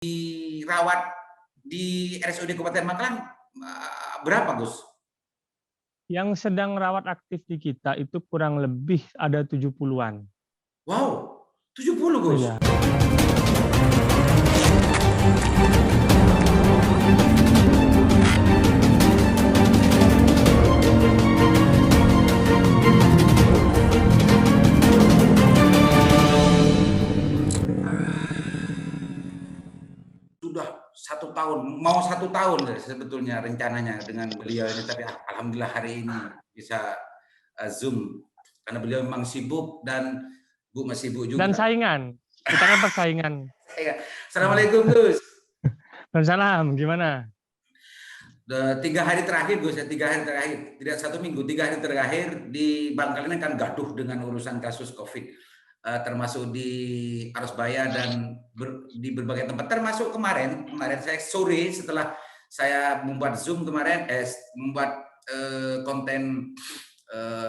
dirawat di RSUD Kabupaten Magelang berapa, Gus? Yang sedang rawat aktif di kita itu kurang lebih ada 70-an. Wow, 70, Gus? Iya. Sudah 1 tahun, mau 1 tahun sebetulnya rencananya dengan beliau ini, tapi alhamdulillah hari ini bisa Zoom karena beliau memang sibuk dan Bu masih sibuk juga. Dan saingan, kita kan persaingan. Assalamualaikum, Gus. Waalaikumsalam, gimana? 3 hari terakhir, Gus, 3 hari terakhir, tidak 1 minggu, 3 hari terakhir di Bangkal ini kan gaduh dengan urusan kasus COVID, termasuk di Arosbaya dan di berbagai tempat, termasuk kemarin saya sore setelah saya membuat Zoom kemarin, membuat konten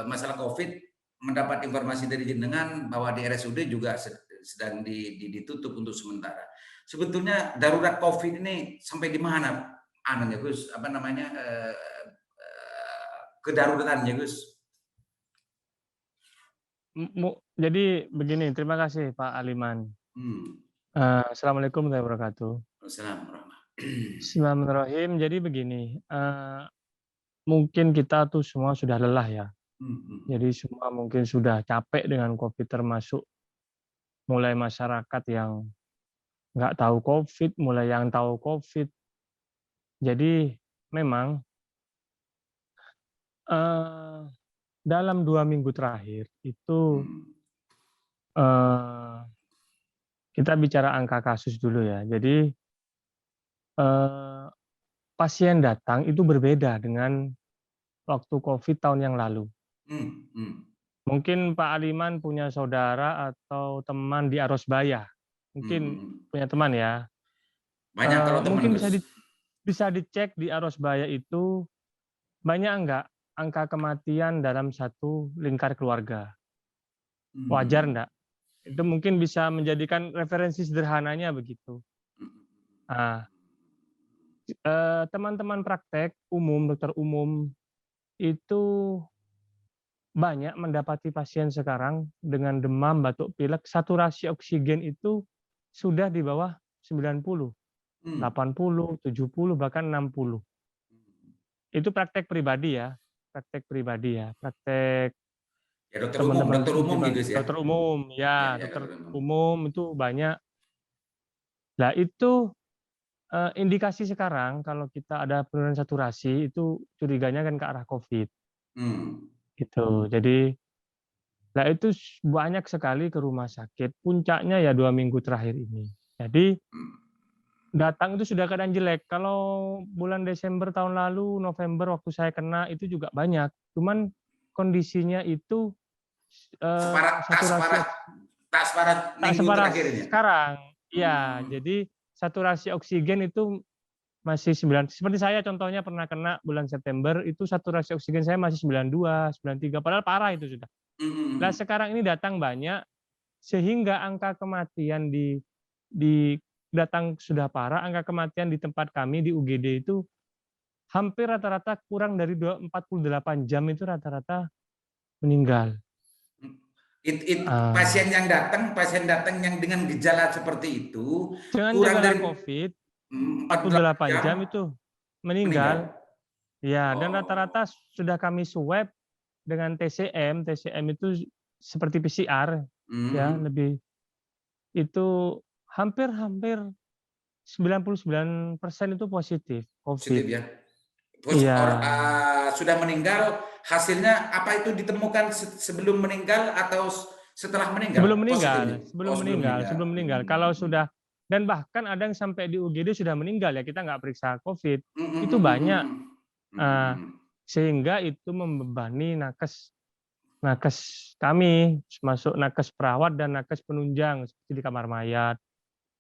masalah COVID, mendapat informasi dari jenengan bahwa di RSUD juga sedang ditutup untuk sementara. Sebetulnya darurat COVID ini sampai di mana? Gus, apa namanya, kedaruratannya, Gus? Jadi begini, terima kasih Pak Aliman. Assalamualaikum warahmatullahi wabarakatuh. Bismillahirrahmanirrahim. Jadi begini, mungkin kita tuh semua sudah lelah ya. Jadi semua mungkin sudah capek dengan COVID, termasuk mulai masyarakat yang nggak tahu COVID, mulai yang tahu COVID. Jadi memang dalam 2 minggu terakhir itu kita bicara angka kasus dulu ya. Jadi pasien datang itu berbeda dengan waktu COVID tahun yang lalu. Mungkin Pak Aliman punya saudara atau teman di Arosbaya. Mungkin punya teman ya. Banyak kalau teman, mungkin Gus. bisa dicek di Arosbaya itu banyak enggak angka kematian dalam satu lingkar keluarga. Wajar enggak? Itu mungkin bisa menjadikan referensi sederhananya begitu. Teman-teman praktek umum, dokter umum itu banyak mendapati pasien sekarang dengan demam, batuk pilek, saturasi oksigen itu sudah di bawah 90, 80, 70, bahkan 60. Itu praktek pribadi ya, praktek ya, dokter teman-teman umum gitu ya. Dokter umum, ya, dokter umum itu banyak. Nah itu indikasi sekarang kalau kita ada penurunan saturasi itu curiganya kan ke arah COVID. Gitu. Jadi nah itu banyak sekali ke rumah sakit. Puncaknya ya 2 minggu terakhir ini. Jadi datang itu sudah keadaan jelek. Kalau bulan Desember tahun lalu, November waktu saya kena itu juga banyak. Cuman kondisinya itu tak separah minggu terakhir ini. Sekarang. Iya, jadi saturasi oksigen itu masih 9, seperti saya contohnya pernah kena bulan September, itu saturasi oksigen saya masih 92, 93, padahal parah itu sudah. Nah sekarang ini datang banyak, sehingga angka kematian di datang sudah parah, angka kematian di tempat kami di UGD itu hampir rata-rata kurang dari 48 jam itu rata-rata meninggal. Pasien datang yang dengan gejala seperti itu, dengan kurang gejala dari COVID 48 jam itu meninggal. Ya, dan rata-rata sudah kami swab dengan TCM itu seperti PCR, ya lebih itu hampir 99% itu positif COVID. Positif ya. Iya. Sudah meninggal, hasilnya apa itu ditemukan sebelum meninggal atau setelah meninggal? Sebelum meninggal. Kalau sudah, dan bahkan ada yang sampai di UGD sudah meninggal ya, kita nggak periksa COVID. Itu banyak. Sehingga itu membebani nakes kami, masuk nakes perawat dan nakes penunjang seperti di kamar mayat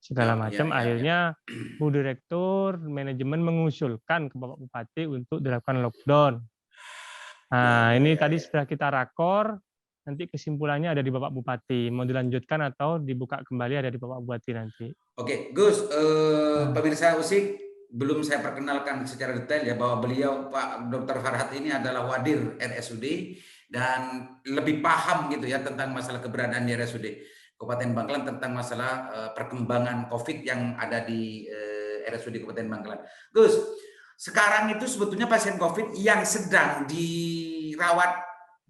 segala macam. Akhirnya Bu Direktur manajemen mengusulkan ke Bapak Bupati untuk dilakukan lockdown. Ini tadi sudah kita rakor, nanti kesimpulannya ada di Bapak Bupati. Mau dilanjutkan atau dibuka kembali ada di Bapak Bupati nanti. Oke, Gus, Nah, pemirsa Usik, belum saya perkenalkan secara detail ya bahwa beliau Pak Dr. Farhat ini adalah Wadir RSUD dan lebih paham gitu ya tentang masalah keberadaan di RSUD Kabupaten Bangkalan, tentang masalah perkembangan COVID yang ada di RSUD Kabupaten Bangkalan. Gus, sekarang itu sebetulnya pasien COVID yang sedang dirawat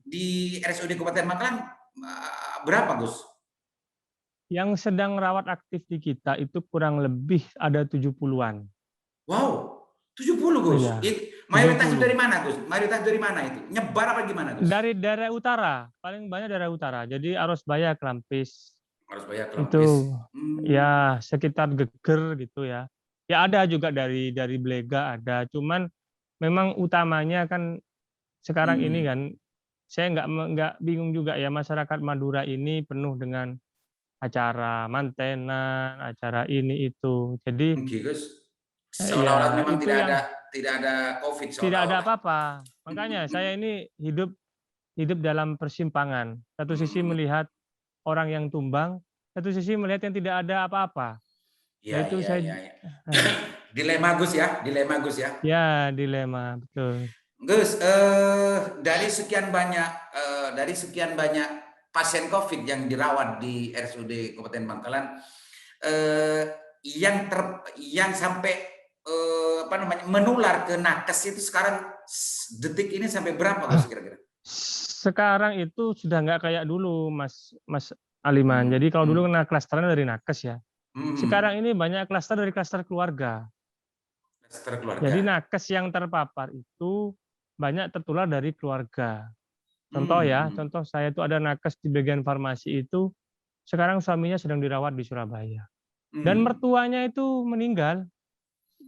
di RSUD Kabupaten Bangkalan berapa, Gus? yang sedang rawat aktif di kita itu kurang lebih ada 70-an. Wow, 70 Gus. Iya, Mayoritas dari 70. mana Gus? Mayoritas dari mana itu? Nyebar apa gimana Gus? Dari daerah utara, paling banyak daerah utara. Jadi Arosbaya, Klampis, Harus bayar Klampis. itu ya sekitar Geger gitu ya. Ya ada juga dari Blega ada, cuman memang utamanya kan sekarang ini kan saya nggak bingung juga ya, masyarakat Madura ini penuh dengan acara mantenan, acara ini itu. Jadi Oke Gus. Seolah-olah ya memang itu yang tidak ada COVID tidak ada seolah-olah. apa-apa. Makanya saya ini hidup dalam persimpangan. Satu sisi melihat orang yang tumbang, satu sisi melihat yang tidak ada apa-apa. Iya, Nah itu iya, saya iya. Dilema Gus ya, dilema Gus ya. ya dilema betul. Gus, dari sekian banyak pasien COVID yang dirawat di RSUD Kabupaten Bangkalan, eh, yang sampai menular ke nakes itu sekarang detik ini sampai berapa Gus kira-kira? Sekarang itu sudah nggak kayak dulu, Mas Aliman. Jadi kalau dulu kena klasternya dari nakes ya. Sekarang ini banyak klaster dari klaster keluarga. Klaster keluarga. Jadi nakes yang terpapar itu banyak tertular dari keluarga. Contoh saya itu ada nakes di bagian farmasi itu, sekarang suaminya sedang dirawat di Surabaya. Dan mertuanya itu meninggal,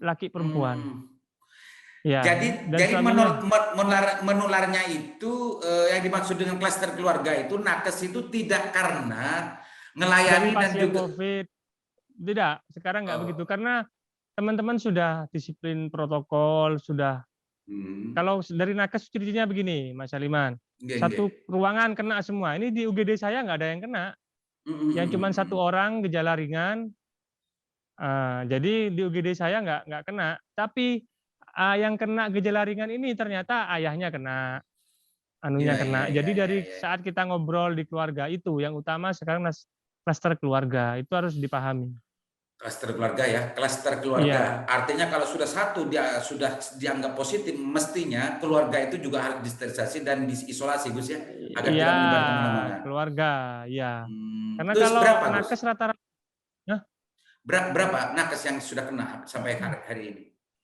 laki perempuan. Ya, Jadi dan suaminya menularnya itu yang dimaksud dengan klaster keluarga itu nakes itu tidak karena dari melayani dan pasien juga COVID. Tidak, sekarang nggak begitu. Karena teman-teman sudah disiplin protokol, sudah. Kalau dari nakes ciri-cirinya begini, Mas Aliman. Satu ruangan kena semua. Ini di UGD saya nggak ada yang kena. Yang cuma satu orang gejala ringan. Jadi di UGD saya nggak kena. Tapi yang kena gejala ringan ini ternyata ayahnya kena, anunya kena. Jadi dari saat kita ngobrol di keluarga itu, yang utama sekarang klaster keluarga itu harus dipahami. Klaster keluarga ya, klaster keluarga. Artinya kalau sudah satu dia sudah dianggap positif, mestinya keluarga itu juga harus disterilisasi dan diisolasi, Gus ya, agar tidak menyebar kemana-mana. Keluarga, ya. Karena Gus, kalau berapa, nakes rata-rata, berapa nakes yang sudah kena sampai hari ini?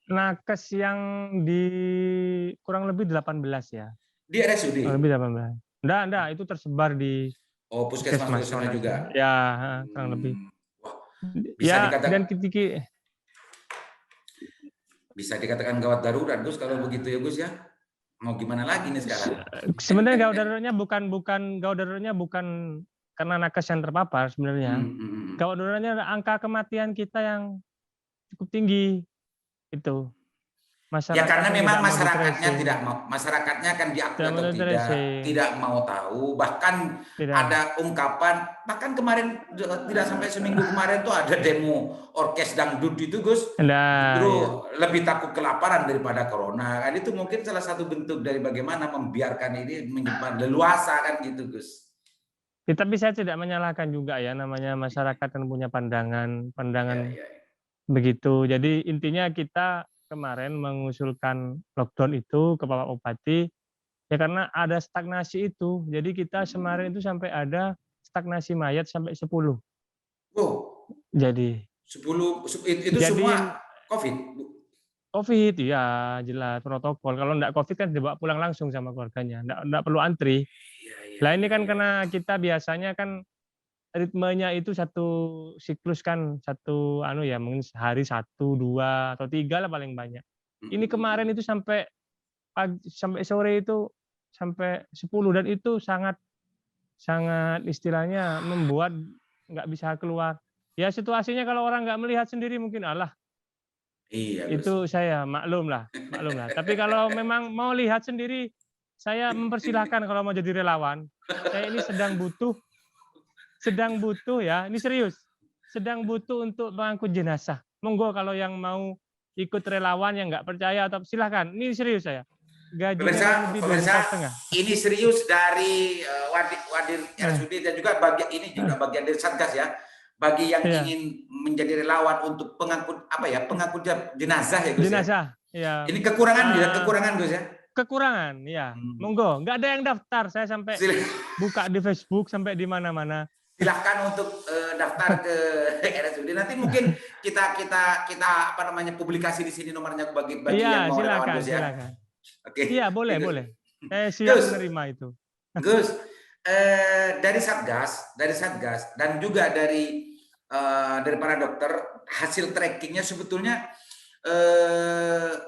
nakes yang di kurang lebih 18 ya. Di RSUD? Kurang lebih 18. Enggak, itu tersebar di puskesmas juga. Ya, kurang lebih. Wah, Ya, dan ketika bisa dikatakan gawat darurat, Gus, kalau begitu ya, Gus ya. Mau gimana lagi nih sekarang? Sebenarnya gawat daruratnya bukan karena nakes yang terpapar sebenarnya. Gawat daruratnya angka kematian kita yang cukup tinggi itu. Ya karena memang masyarakatnya kan diakui atau tidak mau tahu, bahkan ada ungkapan, bahkan kemarin tidak sampai seminggu kemarin tuh ada demo orkes dangdut itu, Gus, justru lebih takut kelaparan daripada corona. Kan itu mungkin salah satu bentuk dari bagaimana membiarkan ini menyebar leluasa kan gitu, Gus. Tapi saya tidak menyalahkan juga ya, namanya masyarakat yang punya pandangan begitu. Jadi intinya kita kemarin mengusulkan lockdown itu ke Bapak Bupati ya karena ada stagnasi itu. Jadi kita kemarin itu sampai ada stagnasi mayat sampai 10. Jadi 10 itu semua COVID. COVID ya jelas protokol. Kalau enggak COVID kan dibawa pulang langsung sama keluarganya. Enggak perlu antri. Lah ini kan karena kita biasanya kan ritmenya itu satu siklus kan satu mungkin sehari 1, 2 atau 3 lah paling banyak. Ini kemarin itu sampai sore itu sampai 10 dan itu sangat istilahnya membuat nggak bisa keluar. Ya situasinya kalau orang nggak melihat sendiri mungkin itu saya maklum lah. Tapi kalau memang mau lihat sendiri, saya mempersilahkan kalau mau jadi relawan. Saya ini sedang butuh ya, ini serius. sedang butuh untuk mengangkut jenazah. Monggo kalau yang mau ikut relawan yang nggak percaya atau silahkan. Ini serius saya. Gajinya kurang lebih 2,5 juta. Ini serius dari Wadir Nah, RSUD dan juga bagian ini juga bagian dari Satgas ya. Bagi yang iya. ingin menjadi relawan untuk pengangkut pengangkut jenazah ya Gus ya. Jenazah, ya. Ini kekurangan Gus ya. Kekurangan, ya. Monggo, nggak ada yang daftar. Saya sampai buka di Facebook sampai di mana-mana. Silahkan untuk daftar ke RSUD. Nanti mungkin kita publikasi di sini nomornya bagi yang mau relawan Gus ya. Silakan. Oke. Iya, boleh. Saya siap menerima itu. Gus, dari Satgas dan juga dari para dokter, hasil trackingnya sebetulnya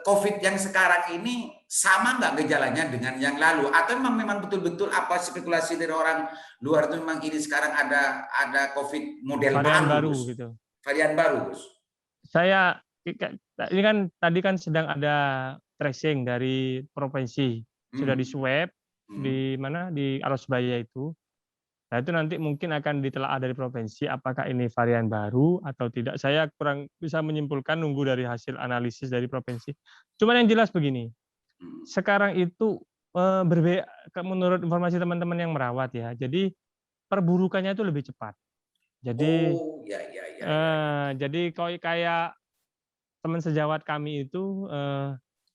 COVID yang sekarang ini sama nggak gejalanya dengan yang lalu, atau memang betul-betul apa spekulasi dari orang luar itu memang ini sekarang ada COVID model baru Gus. Gitu. Varian baru Gus. Saya ini kan tadi kan sedang ada tracing dari provinsi, sudah di swab di mana di Arosbaya itu. Nah, itu nanti mungkin akan ditelaah dari provinsi apakah ini varian baru atau tidak. Saya kurang bisa menyimpulkan, nunggu dari hasil analisis dari provinsi. Cuman yang jelas begini, sekarang itu berbeda menurut informasi teman-teman yang merawat ya. Jadi perburukannya itu lebih cepat. Jadi jadi kayak teman sejawat kami itu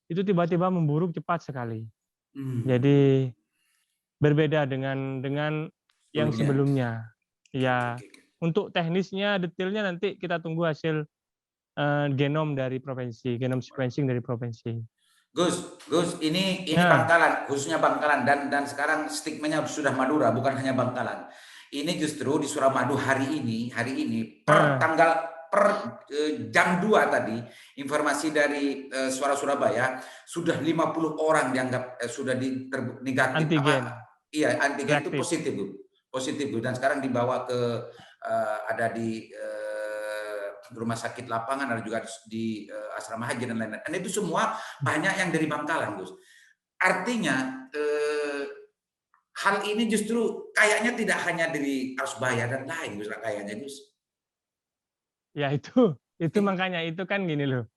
tiba-tiba memburuk cepat sekali. Jadi berbeda dengan yang sebelumnya. Ya, untuk teknisnya, detailnya nanti kita tunggu hasil genom dari provinsi, genom sequencing dari provinsi. Gus, ini Bangkalan, khususnya Bangkalan dan sekarang stigmanya sudah Madura, bukan hanya Bangkalan. Ini justru di Suramadu hari ini per jam 2 tadi, informasi dari Suara Surabaya sudah 50 orang dianggap sudah negatif. Antigen. Iya, antigen itu positif dan sekarang dibawa ke ada di rumah sakit lapangan, ada juga di asrama haji dan lain-lain. Dan itu semua banyak yang dari Bangkalan, Gus. Artinya hal ini justru kayaknya tidak hanya dari Arosbaya dan lain, Gus, kayaknya, Gus. Ya itu makanya itu kan gini loh.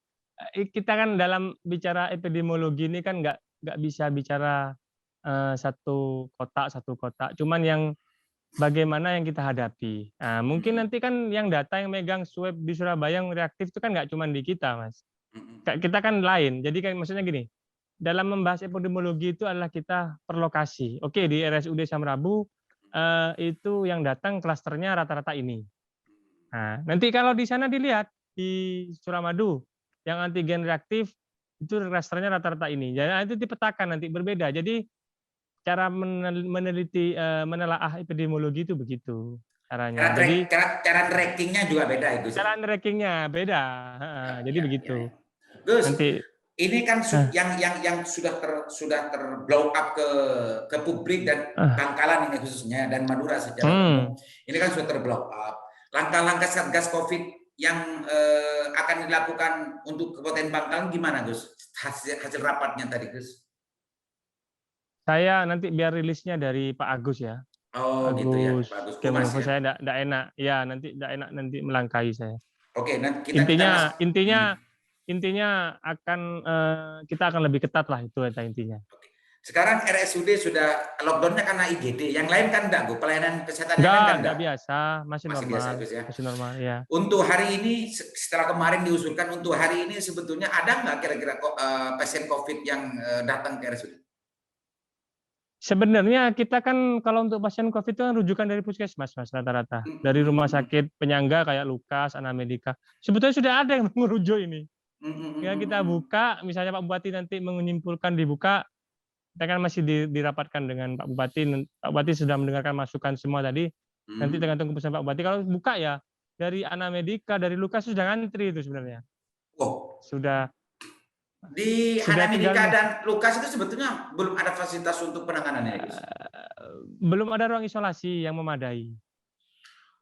Kita kan dalam bicara epidemiologi ini kan nggak bisa bicara satu kota. Cuman yang bagaimana yang kita hadapi. Nah, mungkin nanti kan yang data yang megang swab di Surabaya yang reaktif itu kan nggak cuma di kita, Mas. Kita kan lain. Jadi kan maksudnya gini, dalam membahas epidemiologi itu adalah kita per lokasi. Oke, di RSUD Samrabu itu yang datang klasternya rata-rata ini. Nah, nanti kalau di sana dilihat di Suramadu yang antigen reaktif itu klasternya rata-rata ini. Jadi itu dipetakan nanti berbeda. Jadi cara meneliti menelaah epidemiologi itu begitu caranya. Cara trackingnya juga beda itu. Cara trackingnya beda. Jadi begitu. Gus, nanti ini kan yang sudah terblow up ke publik dan Bangkalan ini khususnya dan Madura secara umum. Ini kan sudah terblow up. Langkah-langkah Satgas COVID yang akan dilakukan untuk Kabupaten Bangkalan gimana, Gus? Hasil rapatnya tadi, Gus. Saya nanti biar rilisnya dari Pak Agus ya. Oh, Agus, gitu ya, Pak Agus Kumas ya. Saya enggak enak. Ya, nanti enggak enak nanti melangkahi saya. Oke, nanti intinya akan kita akan lebih ketat lah itu intinya. Oke. Sekarang RSUD sudah lockdown-nya karena IGD. Yang lain kan enggak, Bu. Pelayanan kesehatan kan enggak biasa, masih normal. Biasa, Gus, ya? Masih normal, ya. Untuk hari ini setelah kemarin diusulkan untuk hari ini sebetulnya ada nggak kira-kira pasien COVID yang datang ke RSUD? Sebenarnya kita kan kalau untuk pasien COVID itu kan rujukan dari puskesmas, Mas, rata-rata. Dari rumah sakit penyangga kayak Lukas, Anamedika. Sebetulnya sudah ada yang merujuk ini. Ya kita buka, misalnya Pak Bupati nanti menyimpulkan dibuka, kita kan masih dirapatkan dengan Pak Bupati. Pak Bupati sudah mendengarkan masukan semua tadi. Nanti tergantung keputusan Pak Bupati. Kalau buka ya dari Anamedika, dari Lukas sudah ngantri itu sebenarnya. Oh, sudah. Di Anamedika dan Lukas itu sebetulnya belum ada fasilitas untuk penanganannya, Gus. Belum ada ruang isolasi yang memadai.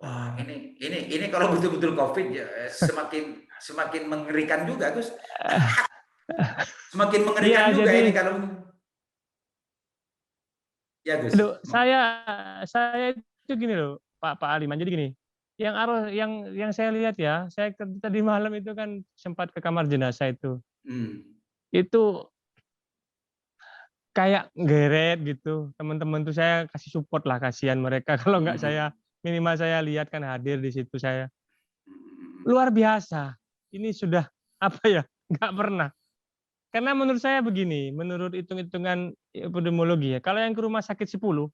Wah, ini kalau betul-betul COVID ya, semakin mengerikan juga, Gus. Semakin mengerikan juga jadi, ini kalau ya, Gus. Saya itu gini loh, Pak Aliman. Jadi gini, yang saya lihat ya, saya tadi malam itu kan sempat ke kamar jenazah itu. Itu kayak geret gitu. Teman-teman tuh saya kasih support lah, kasihan mereka kalau nggak saya minimal saya lihat kan hadir di situ saya. Luar biasa. Ini sudah apa ya? Nggak pernah. Karena menurut saya begini, menurut hitung-hitungan epidemiologi ya, kalau yang ke rumah sakit 10,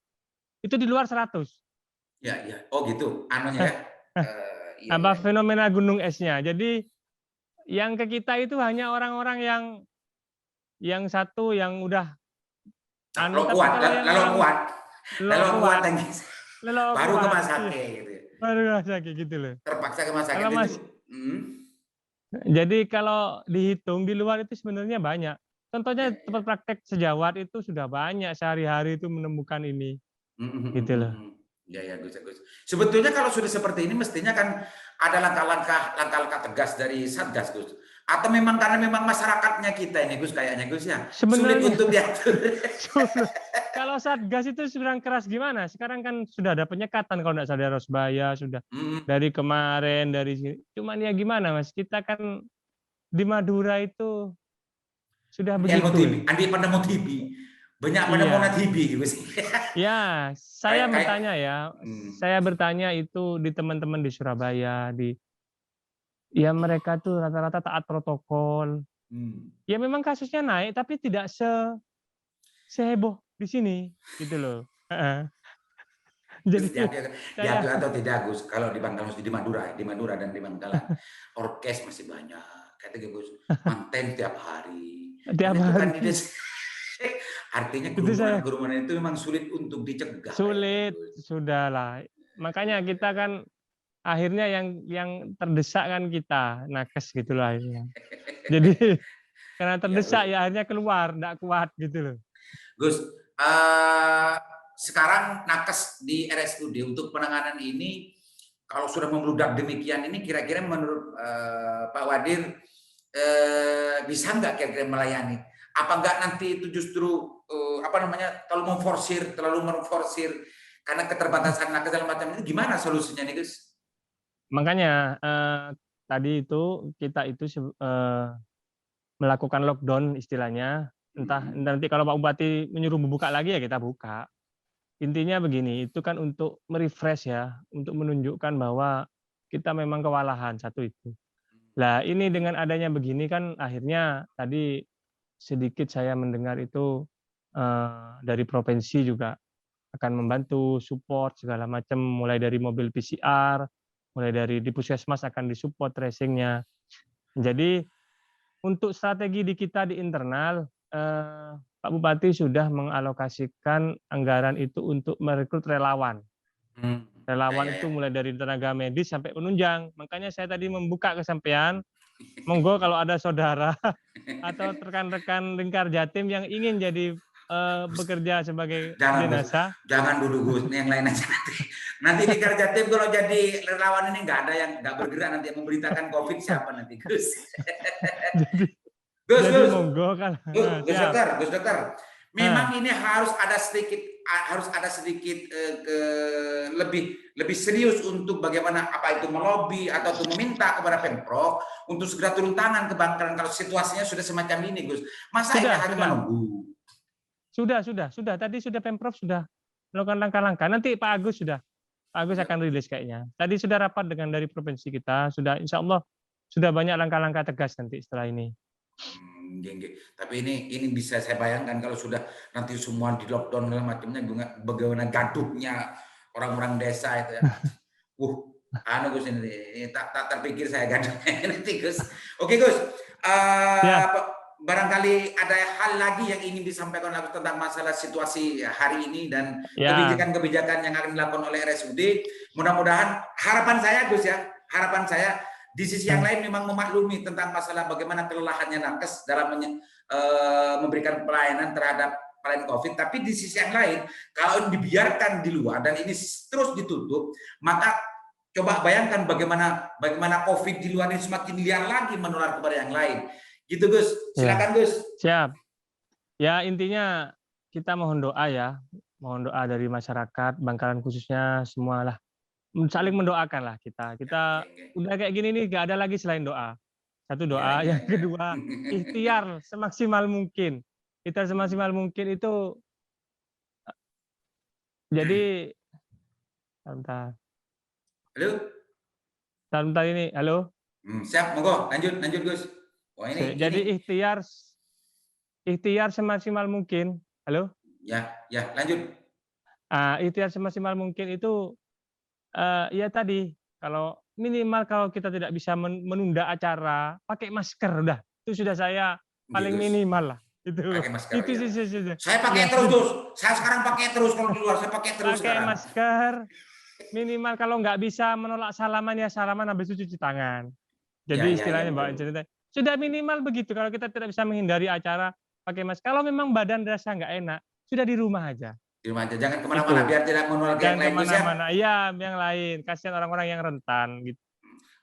itu di luar 100. Ya, ya. Oh gitu, anunya ya. Iya, Apa iya. fenomena gunung esnya. Jadi yang ke kita itu hanya orang-orang yang satu yang udah anu, Lo tapi kuat, kalau yang lalu orang kuat, lelok lalu kuat kuat, lagi. lelok Baru ke kuat, rumah iya, sakit gitu. baru sakit gitu loh. Terpaksa ke rumah sakit Kalau itu. Mas, jadi kalau dihitung di luar itu sebenarnya banyak. Ya, Contohnya ya. tempat praktek sejawat itu sudah banyak sehari-hari itu menemukan ini, gitu loh. Ya, ya, Gus, Gus. Sebetulnya kalau sudah seperti ini mestinya kan ada langkah-langkah tegas dari Satgas, Gus. Atau memang karena memang masyarakatnya kita ini, Gus, kayaknya Gus ya, sulit Sebenarnya untuk diatur. kalau Satgas itu sedang keras gimana? Sekarang kan sudah ada penyekatan kalau tidak salah dari Rosbaya, sudah dari kemarin, dari sini. Cuman ya gimana Mas, kita kan di Madura itu sudah Ini ilmu begitu. TB, Andi penemu TB, banyak penemuan Iya. TB, Gus. Ya, saya Kayak, kayak, bertanya ya, saya bertanya itu di teman-teman di Surabaya, ya mereka tuh rata-rata taat protokol. Ya memang kasusnya naik, tapi tidak seheboh di sini, gitu loh. Heeh. Gus, Jadi saya diatur atau tidak, Gus? Kalau di Bangkalan, di Madura dan di Bangkalan, orkes masih banyak. Kata Gus, manten tiap hari. tiap Dan itu kan hari di artinya itu saya kerumunan itu memang sulit untuk dicegah kayaknya, sulit, Gus. sudahlah. Makanya Iya, kita kan akhirnya yang terdesak kan kita, nakes gitulah akhirnya. Jadi karena iya, Gus. terdesak ya akhirnya keluar, enggak kuat gitu loh. Gus, eh, sekarang nakes di RSUD untuk penanganan ini, kalau sudah membludak demikian ini, kira-kira menurut Pak Wadir bisa nggak kira-kira melayani? Apa nggak nanti itu justru terlalu memforsir karena keterbatasan nakes dalam macam ini, gimana solusinya nih, Gus? Makanya tadi itu kita itu melakukan lockdown istilahnya. Entah nanti kalau Pak Bupati menyuruh membuka lagi ya kita buka. Intinya begini, itu kan untuk merefresh ya, untuk menunjukkan bahwa kita memang kewalahan satu itu. Lah ini dengan adanya begini kan akhirnya tadi sedikit saya mendengar itu dari provinsi juga akan membantu support segala macam, mulai dari mobil PCR, mulai dari di puskesmas akan disupport tracing-nya. Jadi untuk strategi di kita di internal, Pak Bupati sudah mengalokasikan anggaran itu untuk merekrut relawan. Ya, Relawan ya, itu ya. mulai dari tenaga medis sampai penunjang. Makanya saya tadi membuka ke sampean, monggo kalau ada saudara atau rekan-rekan lingkar Jatim yang ingin jadi bekerja sebagai Jangan, Gus. jenazah. Jangan dulu, Gus. Ini yang lain aja nanti. Nanti di Jatim kalau jadi relawan ini nggak ada yang nggak bergerak, nanti yang memberitakan COVID siapa nanti, Gus. jadi Gus, jadi Gus. monggo kan. Gus Siap. Dokter, Gus Dokter. Memang ini harus ada sedikit lebih serius untuk bagaimana apa itu melobi atau untuk meminta kepada Pemprov untuk segera turun tangan ke Bangkalan kalau situasinya sudah semacam ini, Gus. Masa ini hanya menunggu? Sudah. Tadi sudah Pemprov sudah melakukan langkah-langkah. Nanti Pak Agus akan rilis kayaknya. Tadi sudah rapat dengan dari provinsi kita, sudah insya Allah sudah banyak langkah-langkah tegas nanti setelah ini. Tapi ini bisa saya bayangkan kalau sudah nanti semua di lockdown segala macamnya, bagaimana gaduhnya orang-orang desa itu ya. Gus ini tak terpikir saya gaduhnya nanti, Gus. Oke, Gus. Barangkali ada hal lagi yang ingin disampaikan tentang masalah situasi hari ini dan kebijakan-kebijakan yang akan dilakukan oleh RSUD. Mudah-mudahan harapan saya, Gus ya, harapan saya di sisi yang lain memang memaklumi tentang masalah bagaimana kelelahannya nakes dalam memberikan pelayanan terhadap pasien COVID. Tapi di sisi yang lain, kalau dibiarkan di luar dan ini terus ditutup, maka coba bayangkan bagaimana COVID di luar ini semakin liar lagi menular kepada yang lain. Gitu, Gus. Silakan, Gus. Siap. Ya, intinya kita mohon doa ya. Mohon doa dari masyarakat Bangkalan khususnya semualah. saling mendoakan lah kita. Kita udah kayak gini nih, nggak ada lagi selain doa. Satu doa, yang kedua ikhtiar semaksimal mungkin. Ikhtiar semaksimal mungkin itu jadi sebentar. Halo? Sebentar ini, halo? Siap, monggo, lanjut Gus. Oh, Jadi ikhtiar semaksimal mungkin. Halo? Ya, lanjut. Ikhtiar semaksimal mungkin itu ya tadi, kalau minimal kalau kita tidak bisa menunda acara, pakai masker udah. Itu sudah saya paling minimal lah. Pakai masker. Itu sih. Saya pakai terus, Gus. Saya sekarang pakai terus kalau keluar, saya pakai terus sekarang. Pakai masker. Minimal kalau nggak bisa menolak salaman ya salaman, habis itu cuci tangan. Jadi istilahnya Mbak cerita, sudah minimal begitu. Kalau kita tidak bisa menghindari acara, pakai masker. Kalau memang badan rasa nggak enak, sudah di rumah aja. Di rumah aja, jangan kemana-mana biar tidak menular yang lain. Jangan kemana-mana, iya yang lain. Kasihan orang-orang yang rentan. Gitu.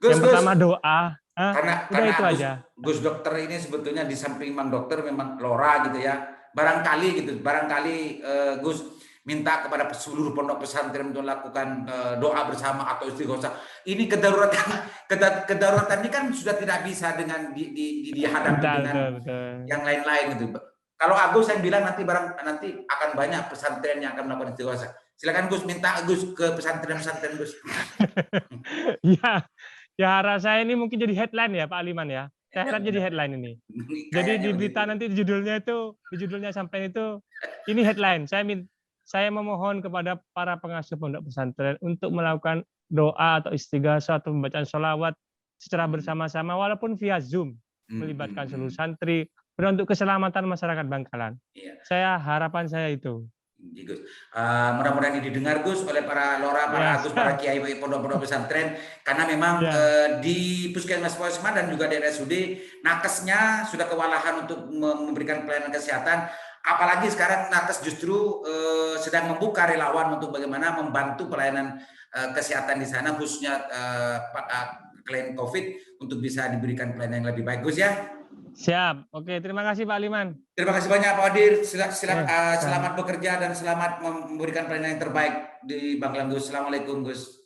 Gus, yang pertama doa. Karena itu aja. Gus dokter ini sebetulnya di samping Mang Dokter memang Lora gitu ya. Barangkali Gus minta kepada seluruh pondok pesantren untuk melakukan doa bersama atau istighosah. Ini kedaruratan ini kan sudah tidak bisa dengan dihadapi dengan yang lain-lain gitu. Kalau Agus saya bilang nanti akan banyak pesantren yang akan melakukan istighosah. Silakan Gus, minta Gus ke pesantren Gus. Ya harap saya ini mungkin jadi headline ya Pak Aliman ya. Saya harap jadi headline ini. Jadi di berita nanti di judulnya sampai itu ini headline. Saya memohon kepada para pengasuh pondok pesantren untuk melakukan doa atau istighosah atau pembacaan sholawat secara bersama-sama walaupun via Zoom, melibatkan seluruh santri untuk keselamatan masyarakat Bangkalan. Harapan saya itu. Mudah-mudahan ini didengar Gus oleh para Lora, para kiai pondok-pondok pesantren, karena memang di Puskesmas dan juga di RSUD nakesnya sudah kewalahan untuk memberikan pelayanan kesehatan. Apalagi sekarang nakes justru sedang membuka relawan untuk bagaimana membantu pelayanan kesehatan di sana, khususnya klien COVID, untuk bisa diberikan pelayanan yang lebih baik, Gus ya. Siap. Oke, terima kasih Pak Aliman. Terima kasih banyak Pak Odir. Selamat bekerja dan selamat memberikan pelayanan yang terbaik di Bangkalan, Gus. Assalamualaikum, Gus.